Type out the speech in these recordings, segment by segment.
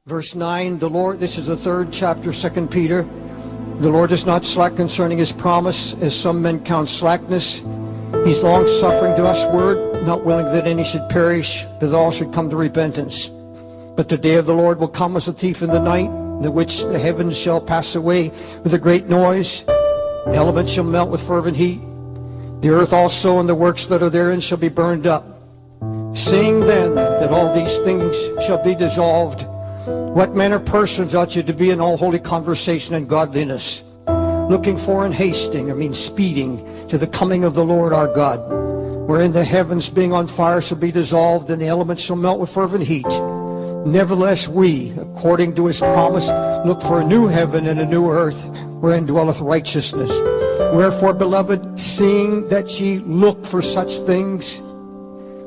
Verse 9, the Lord, this is the third chapter, 2 Peter. The Lord is not slack concerning his promise, as some men count slackness. He's long-suffering to us, word, not willing that any should perish, but all should come to repentance. But the day of the Lord will come as a thief in the night, in which the heavens shall pass away with a great noise. The elements shall melt with fervent heat. The earth also and the works that are therein shall be burned up. Seeing then that all these things shall be dissolved, what manner of persons ought you to be in all holy conversation and godliness, looking for and hasting, speeding, to the coming of the Lord our God, wherein the heavens being on fire shall be dissolved, and the elements shall melt with fervent heat. Nevertheless we, according to his promise, look for a new heaven and a new earth, wherein dwelleth righteousness. Wherefore, beloved, seeing that ye look for such things,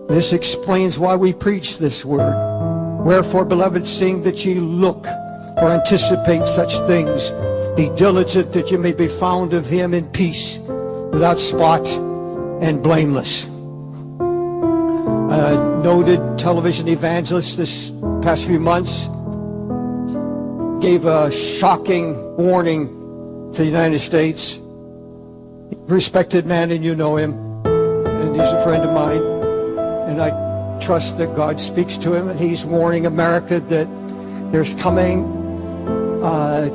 this explains why we preach this word. Wherefore, beloved, seeing that ye look or anticipate such things, be diligent that you may be found of him in peace, without spot and blameless. A noted television evangelist this past few months gave a shocking warning to the United States. Respected man, and you know him, and he's a friend of mine, and I trust that God speaks to him, and he's warning America that there's coming a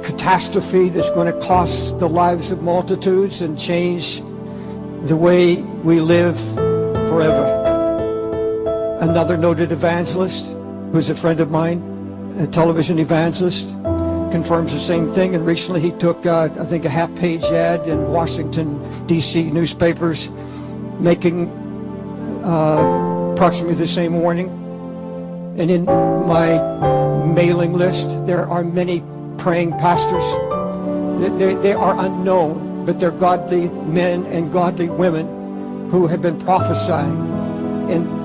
catastrophe that's going to cost the lives of multitudes and change the way we live forever. Another noted evangelist, who's a friend of mine, a television evangelist, confirms the same thing. And recently he took, I think, a half-page ad in Washington, D.C. newspapers, making approximately the same warning. And in my mailing list, there are many praying pastors. They are unknown, but they're godly men and godly women who have been prophesying. And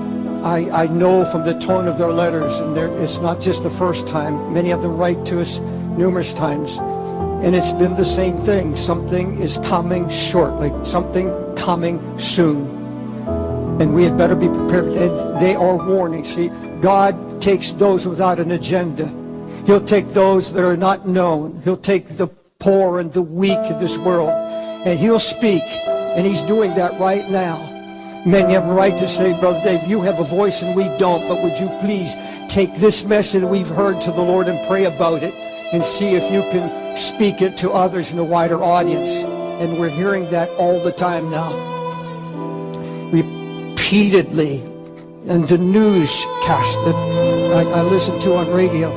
I know from the tone of their letters, and it's not just the first time. Many of them write to us numerous times, and it's been the same thing. Something is coming shortly, something coming soon, and we had better be prepared. And they are warning. See, God takes those without an agenda. He'll take those that are not known. He'll take the poor and the weak of this world, and he'll speak, and he's doing that right now. Many have a right to say, Brother Dave, you have a voice and we don't, but would you please take this message that we've heard to the Lord and pray about it and see if you can speak it to others in a wider audience. And we're hearing that all the time now. Repeatedly, and the newscast that I listen to on radio,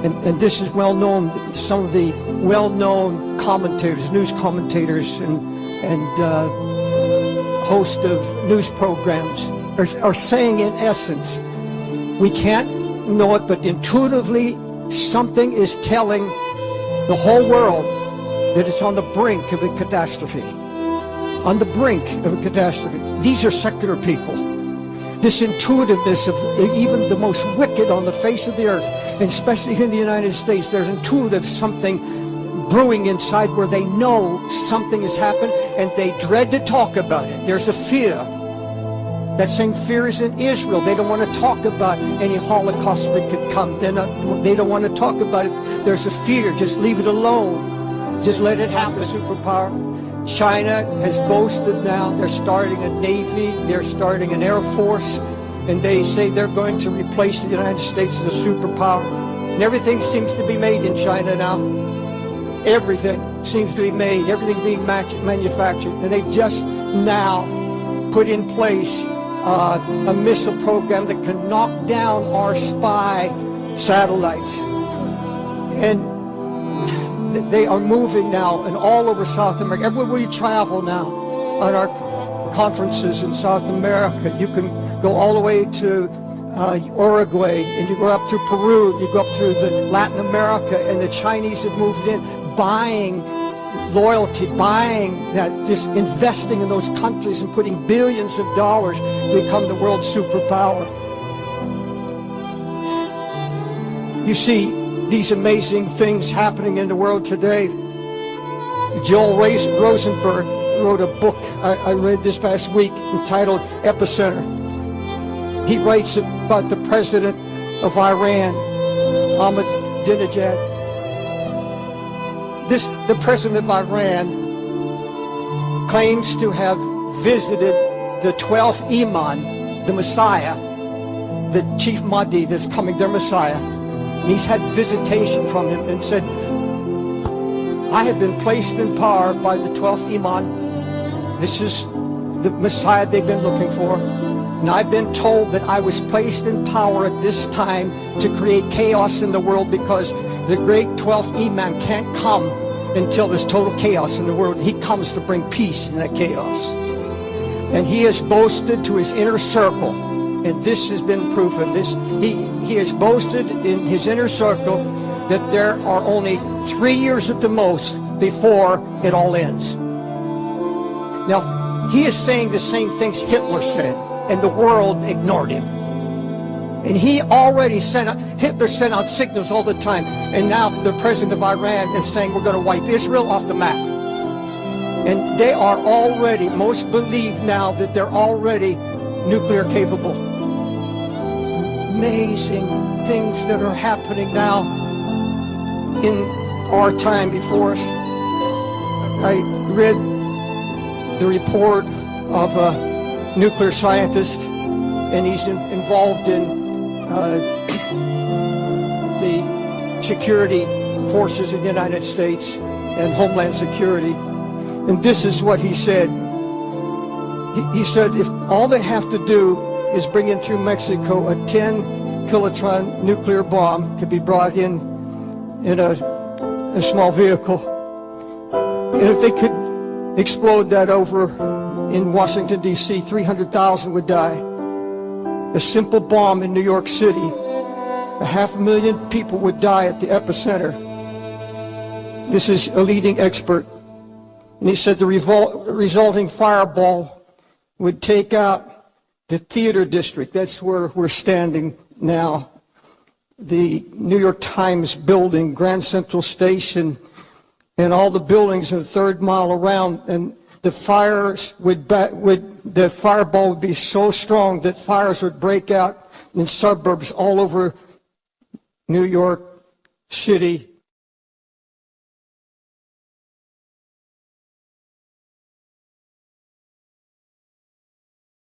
and this is well known, some of the well-known commentators, news commentators and host of news programs are saying, in essence, we can't know it, but intuitively something is telling the whole world that it's on the brink of a catastrophe. On the brink of a catastrophe. These are secular people. This intuitiveness of even the most wicked on the face of the earth, and especially here in the United States, there's intuitive something brewing inside where they know something has happened and they dread to talk about it. There's a fear. That same fear is in Israel. They don't want to talk about any Holocaust that could come. They don't want to talk about it. There's a fear. Just leave it alone. Just let it happen. Superpower. China has boasted now they're starting a Navy, they're starting an Air Force, and they say they're going to replace the United States as a superpower. And everything seems to be made in China now. Everything seems to be made, everything being manufactured. And they just now put in place a missile program that can knock down our spy satellites. And they are moving now, and all over South America. Everywhere you travel now on our conferences in South America, you can go all the way to Uruguay, and you go up through Peru, you go up through Latin America, and the Chinese have moved in, buying loyalty, buying that, just investing in those countries and putting billions of dollars to become the world superpower. You see these amazing things happening in the world today. Joel Rosenberg wrote a book I read this past week entitled Epicenter. He writes about the president of Iran Ahmadinejad. The president of Iran claims to have visited the 12th Imam, the Messiah, the chief Mahdi that's coming, their Messiah. And he's had visitation from him and said, I have been placed in power by the 12th Imam. This is the Messiah they've been looking for. And I've been told that I was placed in power at this time to create chaos in the world because the great 12th Imam can't come until there's total chaos in the world. He comes to bring peace in that chaos. And he has boasted to his inner circle, and this has been proven. He has boasted in his inner circle that there are only 3 years at the most before it all ends. Now, he is saying the same things Hitler said, and the world ignored him. And he already Hitler sent out signals all the time. And now the president of Iran is saying we're going to wipe Israel off the map. And they are already, most believe now that they're already nuclear capable. Amazing things that are happening now in our time before us. I read the report of a nuclear scientist, and he's involved in the security forces of the United States and Homeland Security. And this is what he said. He said if all they have to do is bring in through Mexico a 10 kilotron nuclear bomb could be brought in a small vehicle. And if they could explode that over in Washington, D.C., 300,000 would die. A simple bomb in New York City, 500,000 people would die at the epicenter. This is a leading expert. And he said the resulting fireball would take out the theater district. That's where we're standing now. The New York Times building, Grand Central Station, and all the buildings in the third mile around. And the fireball would be so strong that fires would break out in suburbs all over New York City